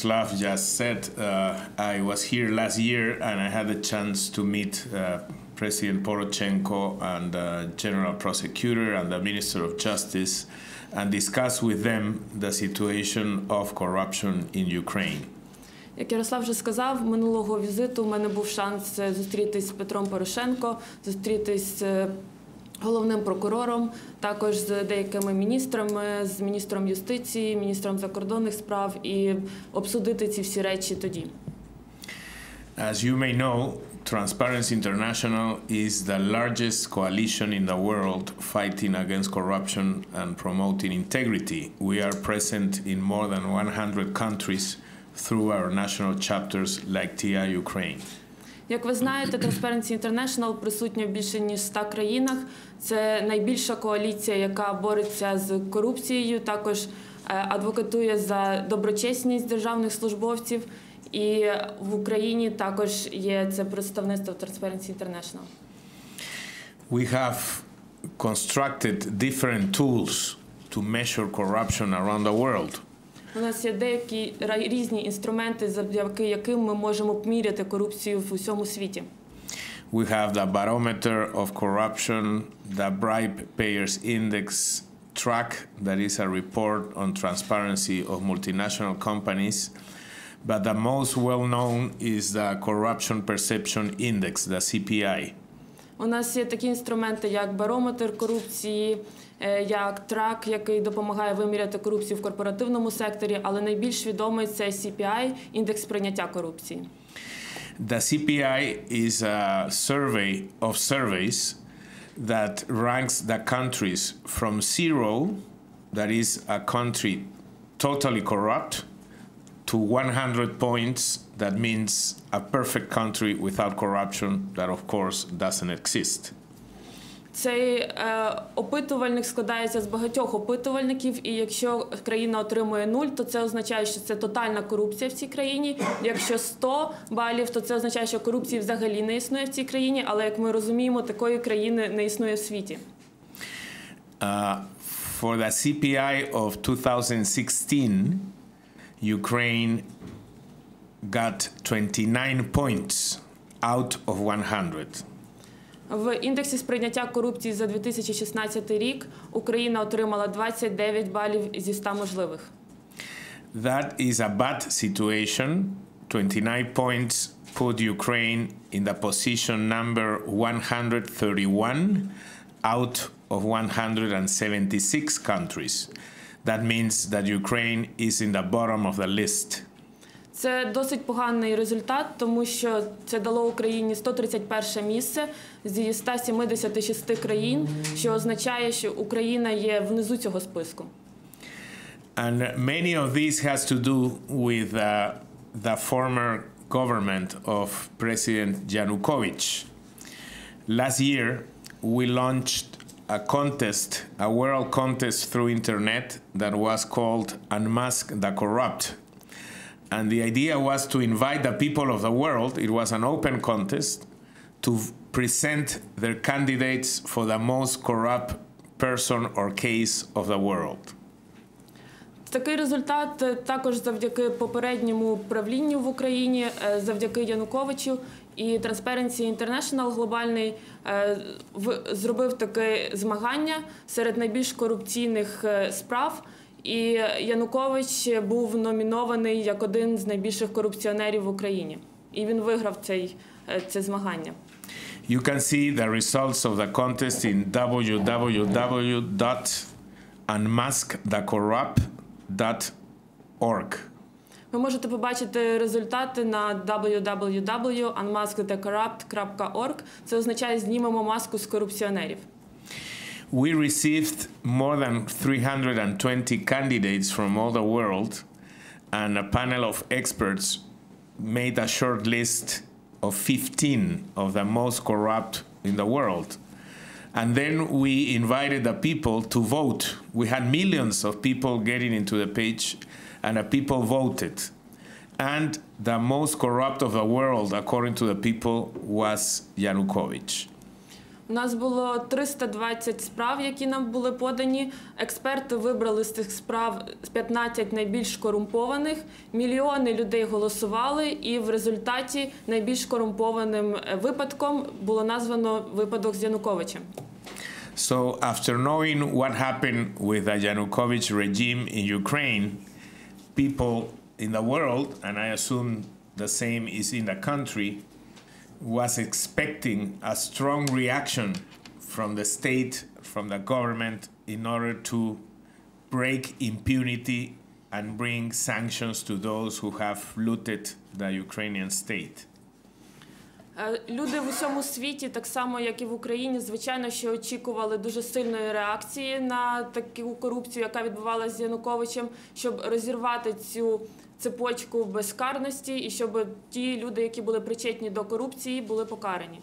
Yaroslav just said, I was here last year and I had the chance to meet President Poroshenko and the General Prosecutor and the Minister of Justice and discuss with them the situation of corruption in Ukraine. Як Ярослав вже сказав, минулого візиту в мене був шанс зустрітись з Петром Порошенко, зустрітись з головним прокурором, також з деякими міністрами, з міністром юстиції, міністром закордонних справ і обсудити ці всі речі тоді. As you may know, Transparency International is the largest coalition in the world fighting against corruption and promoting integrity. We are present in more than 100 countries through our national chapters like TI Ukraine. Як ви знаєте, Transparency International присутня в більше ніж 100 країнах. Це найбільша коаліція, яка бореться з корупцією, також адвокатує за доброчесність державних службовців. І в Україні також є це представництво Transparency International. We have constructed different tools to measure corruption around the world. У нас є деякі різні інструменти, завдяки яким ми можемо поміряти корупцію в усьому світі. We have the barometer of corruption, the bribe payers index track, that is a report on transparency of multinational companies. But the most well-known is the corruption perception index, the CPI. У нас є такі інструменти, як барометр корупції, як трак, який допомагає виміряти корупцію в корпоративному секторі, але найбільш відомий це CPI, індекс сприйняття корупції. The CPI is a survey of surveys that ranks the countries from 0, that is a country totally corrupt, to 100 points, that means a perfect country without corruption, that of course doesn't exist. Цей опитувальник складається з багатьох опитувальників, і якщо країна отримує 0, то це означає, що це тотальна корупція в цій країні. Якщо 100 балів, то це означає, що корупції взагалі не існує в цій країні, але, як ми розуміємо, такої країни не існує в світі. For the CPI of 2016, Ukraine got 29 points out of 100. В індексі сприйняття корупції за 2016 рік Україна отримала 29 балів зі 100 можливих. That is a bad situation. 29 points put Ukraine in the position number 131 out of 176 countries. That means that Ukraine is in the bottom of the list. Це досить поганий результат, тому що це дало Україні 131 місце зі 176 країн, що означає, що Україна є внизу цього списку. And many of these has to do with the former government of President Янукович. Last year, we launched a contest, a world contest through internet that was called Unmask the Corrupt. And the idea was to invite the people of the world, it was an open contest, to present their candidates for the most corrupt person or case of the world. Такий результат також завдяки попередньому правлінню в Україні, завдяки Януковичу, і Transparency International глобальний зробив таке змагання серед найбільш корупційних справ. І Янукович був номінований як один з найбільших корупціонерів в Україні. І він виграв це змагання. You can see the results of the contest in www.unmaskthecorrupt.org. Ви можете побачити результати на www.unmaskthecorrupt.org. Це означає «знімемо маску з корупціонерів». We received more than 320 candidates from all the world, and a panel of experts made a short list of 15 of the most corrupt in the world. And then we invited the people to vote. We had millions of people getting into the page, and the people voted. And the most corrupt of the world, according to the people, was Янукович. У нас було 320 справ, які нам були подані. Експерти вибрали з цих справ 15 найбільш корумпованих. Мільйони людей голосували, і в результаті найбільш корумпованим випадком було названо випадок з Януковичем. So after knowing what happened with the Yanukovych regime in Ukraine, people in the world, and I assume the same is in the country, was expecting a strong reaction from the state, from the government, in order to break impunity and bring sanctions to those who have looted the Ukrainian state. Люди в усьому світі, так само як і в Україні, звичайно, що очікували дуже сильної реакції на таку корупцію, яка відбувалася з Януковичем, щоб розірвати цю цепочку безкарності і щоб ті люди, які були причетні до корупції, були покарані.